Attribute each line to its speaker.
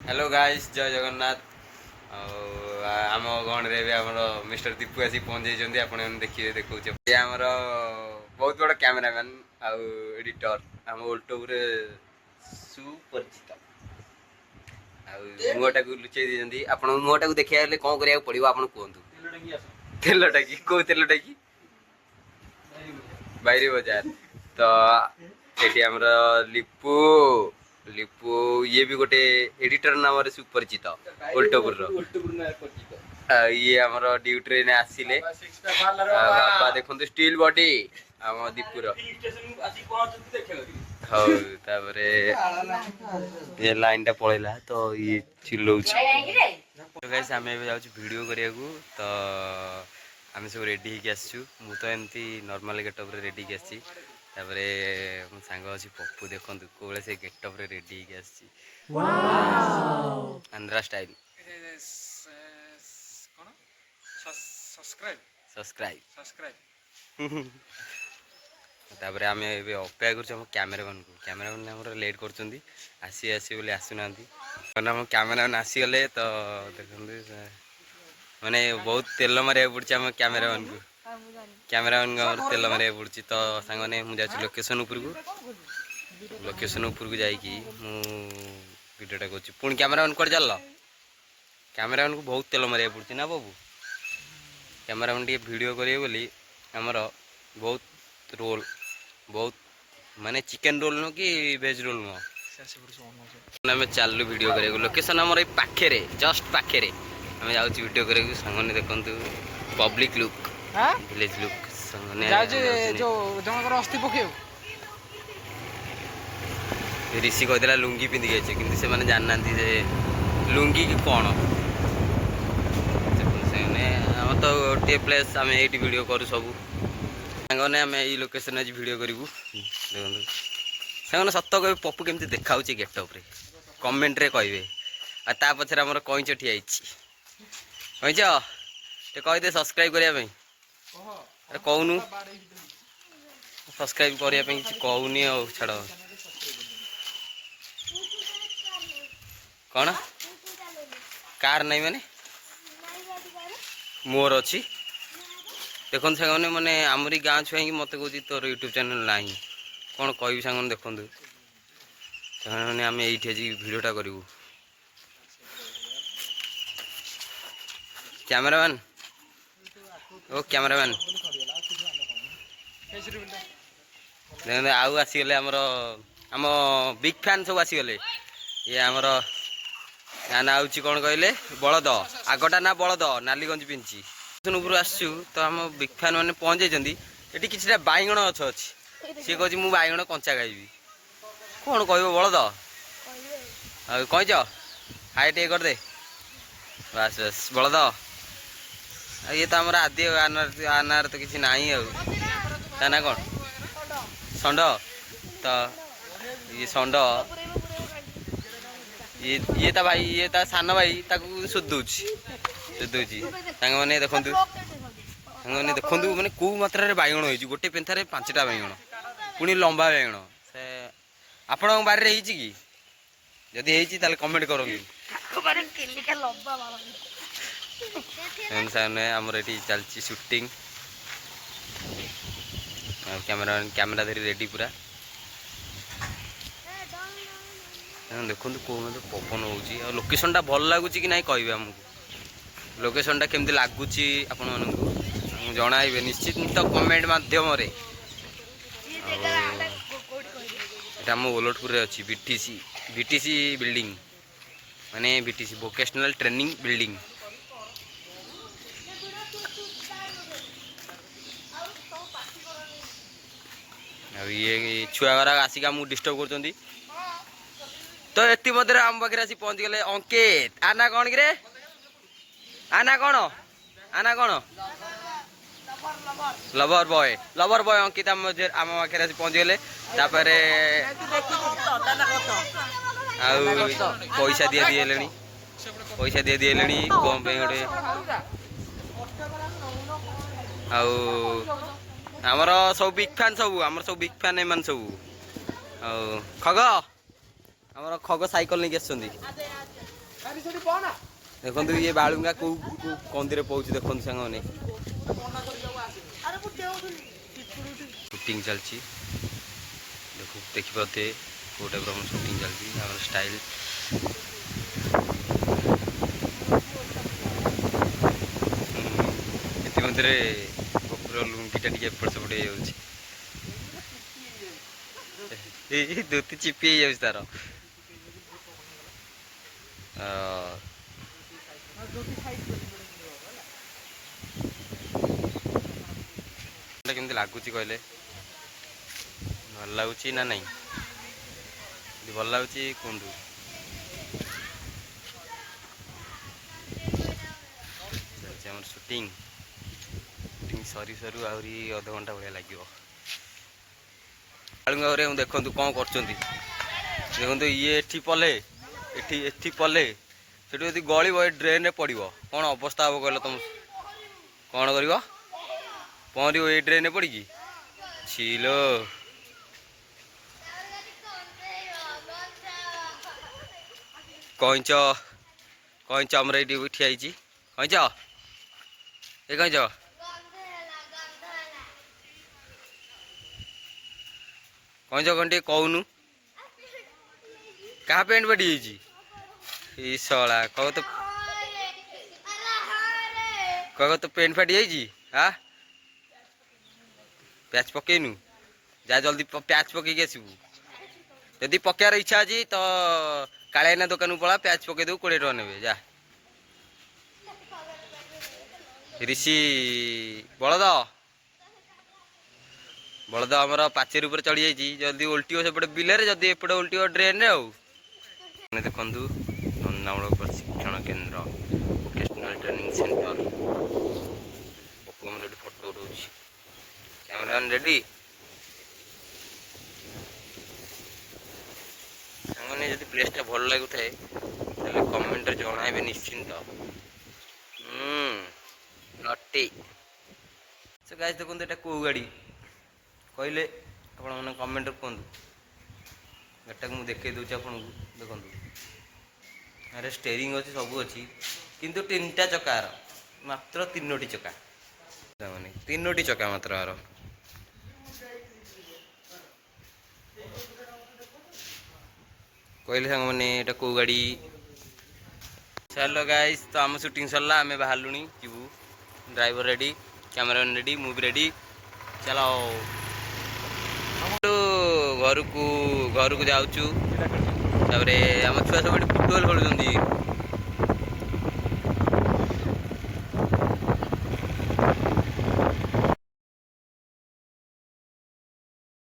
Speaker 1: Hello guys जय जगन्नाथ आम गण रे मिस्टर दीपू आसी पहुंच जाइए आप देखिए देखे आमर बहुत बड़ कैमेरामैन आउ एडिटर आम यूट्यूब सुपरिचित मुहटा को लुचे दी आप मुहटा को देखा कौन करा पड़ो आप कहतु तेल टाकी कौ तेल टाकी बैरी बाजार तो ये आमर लिपू लिपू ये भी गोटे एडिटर नाम सुपरिचित यूट्यूब ये आमर ड्यूटी ने आसिले बाबा देखो स्टील बॉडी आम दीपुर हौ तापरे ये लाइन टा पळेला तो ये चिल्लौछ तो गाइस आमे जाउछु वीडियो करिया को तो आमे सब रेडी होके आसछु मु तो एमती नॉर्मल गेटअप रे रेडी के आसी तापरे मो सांग अछि पप्पू देखंतु कोले से गेटअप रे रेडी होके आसी वाओ आंध्रा स्टाइल कोन सब्सक्राइब सब्सक्राइब सब्सक्राइब तापरे आमे एबे अपेक्षा करछु हम कैमरामैन हमर लेट करचंदी आसी आसी बोले आसुनांती माने हम कैमरामैन आसी गले तो देखंतु माने बहुत तेल मारे पड़छ हम कैमरामैन को तेल मारे पड़छ तो सांग माने मु जाछु लोकेशन ऊपर को जाई कि मु वीडियोटा करछु पुन कैमरामैन कर जाल्लो कैमरामैन को बहुत तेल मारे पड़छ ना बाबू कैमरामैन टी वीडियो करिए बोली हमर बहुत रोल बहुत माने चिकन रोल नो कि वेज रोल नो आम चलू वीडियो कर लोकेशन आम पाखे जस्ट पाखे आम जाऊँ वीडियो कर सांगने देखु पब्लिक लुक विलेज लुक ऋषि कहला लुंगी पिंधिक जाइए कि से जानना लुंगी कि कौन आम तो गोटे प्लेस आम ये वीडियो करूँ सब सांगने आम ये लोकेशन आज वीडियो करूँ देखो सांगने सत कह पप्पू केमती देखा गेटअप रे कमेंट रे कहे आ पछरे आमर कईच ठिया कईच टे कहीदे सब्सक्राइब करने अरे कहूनु सब्सक्राइब करने कि कहूनी छाड़ कौन कार नहीं माने मोर अच्छी देखो सांगने मैंने आमरी गाँ छुआ मत कह तोर यूट्यूब चैनल ना कौन कह सांगने देखु सांगने आम ये भिडटा करूँ कैमरामैन ओ कैमरामैन देखते आउ आसीगले आमर आम बिग फैन सब आसीगले ये आमर या ना आउची कौन कहले बलद आगटा ना बलद नालीगंज पिंची ऊपर आसचु तो आम बिग फैन मैंने पहुँच जाइए ये किसी बैगण गछ अच्छी सी कह बैगण कंचा खाइबी कौन कह बलद कहीच हाई टे करदे बस बस बलद ये तो आम आदि आनार तो किसी ना ना कौन षंड तो ये षंड ये ता भाई ये ता सान भाई सुधुची मैंने देखु मैंने देखु मैंने कौ मात्रा बैगण हो गोटे पेंथार 5टा बैगण पुणी लंबा बैगण से आपण बारे कि जदि होती कमेंट करूँ आमर ये चलती शूटिंग कैमरा धरी रेडी पूरा देखो कौ पवन हो लोकेशन टा भल लगुच कि ना कहे आमको लोकेशन टा केमती लगुच आपण जनइबे निश्चित कमेंट मध्यम आम ओलटपुर अच्छी बीटीसी बिल्डिंग माने बीटीसी वोकेशनल ट्रेनिंग बिल्डिंग ये छुआ घर आसिक आमको डिस्टर्ब कर तो ये मध्य आम पाखे आसी पहुँच गले अंकित आना कौन कि आना कौन लवर बॉय अंकित आम पाखे आसी पहुँच गले पैसा दिए दिले कौन गोटे आमर सब बिग फैन सब बिग फैन एम सब खग आमर खग साइकेल नहीं आस ଦେଖନ୍ତୁ ଇଏ ବାଳୁଙ୍ଗା କୋଉ କନ୍ଦିରେ ପଉଛି ଦେଖନ୍ତୁ ସାଙ୍ଗମାନେ। ସୁଟିଂ ଚାଲିଛି ଦେଖିପାରୁଥିବେ କୋଉ ଟାଇପ୍ର ଆମର ସୁଟିଂ ଚାଲିଛି ଆମର ଷ୍ଟାଇଲ୍। ଇତିମଧ୍ୟରେ କୁକୁର ଲୁଙ୍ଗିଟା ଟିକେ ଏପଟ ସେପଟ ହେଇଯାଉଛି। ଏଇ ଧୋତି ଚିପି ହେଇଯାଉଛି ତାର। କେମିତି ଲାଗୁଛି କହିଲେ? ଭଲ ଲାଗୁଛି ନା ନାଇଁ? ଯଦି ଭଲ ଲାଗୁଛି କୁହନ୍ତୁ। ଆମର ସୁଟିଂ ସରି ସରୁ ଆହୁରି ଅଧଘଣ୍ଟା ଭଳିଆ ଲାଗିବ। ବାଳୁଙ୍ଗା ଘରେ ଦେଖନ୍ତୁ କ'ଣ କରୁଛନ୍ତି। ଦେଖନ୍ତୁ ଇଏ ଏଠି ପଲେ ଏଠି ପଲେ ସେଠୁ ଯଦି ଗଳିବ ଏ ଡ୍ରେନ୍ରେ ପଡ଼ିବ କ'ଣ ଅବସ୍ଥା ହେବ କହିଲ? ତମ କ'ଣ କରିବ? ପହଁରିବ ଏଇ ଡ୍ରେନ୍ରେ ପଡ଼ିକି? ଛିଲୋ କଇଁଚ ଆମର ଏଇଠି ଠିଆ ହେଇଛି। କଇଁଚ ଏ କଇଁଚ କଇଁଚ କ'ଣ ଟିକେ କହୁନୁ? କାହା ପ୍ୟାଣ୍ଟ ଫାଟି ଯାଇଛି? ଏଇ ଶଳା କହିବ ତ ପ୍ୟାଣ୍ଟ ଫାଟି ଯାଇଛି। ପ୍ୟାଚ୍ ପକେଇନୁ? ଯା ଜଲ୍ଦି ପ୍ୟାଚ୍ ପକେଇକି ଆସିବୁ। ଯଦି ପକେଇବାର ଇଚ୍ଛା ଅଛି ତ କାଳିଆନା ଦୋକାନକୁ ପଳା, ପ୍ୟାଚ୍ ପକେଇ ଦେବୁ, 20 ଟଙ୍କା ନେବେ। ଯା ରିଷି ବଳଦ ଆମର ପାଚେରୀ ଉପରେ ଚଢ଼ି ଯାଇଛି। ଯଦି ଓଲଟିବ ସେପଟେ ବିଲରେ, ଯଦି ଏପଟେ ଓଲଟିବ ଡ୍ରେନ୍ରେ। ଆଉ ଦେଖନ୍ତୁ ଧନ୍ଦାମୂଳକ ପ୍ରଶିକ୍ଷଣ କେନ୍ଦ୍ର ଭୋକେସନାଲ ଟ୍ରେନିଂ ସେଣ୍ଟର। ପପୁ ଏଠି ଫଟୋ ଉଠାଉଛି। Cameraman ready? ସାଙ୍ଗମାନେ ଯଦି ପ୍ଲେସ୍ଟା ଭଲ ଲାଗୁଥାଏ ତାହେଲେ କମେଣ୍ଟରେ ଜଣାଇବେ ନିଶ୍ଚିନ୍ତ। ନଟି ସେ ଗାଇସ୍ ଦେଖନ୍ତୁ ଏଇଟା କେଉଁ ଗାଡ଼ି କହିଲେ ଆପଣମାନେ କମେଣ୍ଟରେ କୁହନ୍ତୁ। ଗାଡ଼ିଟାକୁ ମୁଁ ଦେଖେଇ ଦେଉଛି ଆପଣଙ୍କୁ। ଦେଖନ୍ତୁ ଆରେ ଷ୍ଟେରିଂ ଅଛି, ସବୁ ଅଛି, କିନ୍ତୁ 3ଟା ଚକାର, ମାତ୍ର 3ଟି ଚକା। ମାନେ 3ଟି ଚକା ମାତ୍ର ଆର। କହିଲେ ସାଙ୍ଗମାନେ ଏଇଟା କେଉଁ ଗାଡ଼ି? ଚାଲ ଗାଇସ୍, ତ ଆମ ସୁଟିଂ ସରିଲା, ଆମେ ବାହାରିଲୁଣି ଯିବୁ। ଡ୍ରାଇଭର ରେଡ଼ି, କ୍ୟାମେରାମ୍ୟାନ୍ ରେଡ଼ି, ମୁଁ ବି ରେଡ଼ି। ଚାଲ ଘରକୁ ଯାଉଛୁ। ତାପରେ ଆମ ଛୁଆ ସବୁ ଏଠି ଫୁଟବଲ୍ ଖେଳୁଛନ୍ତି।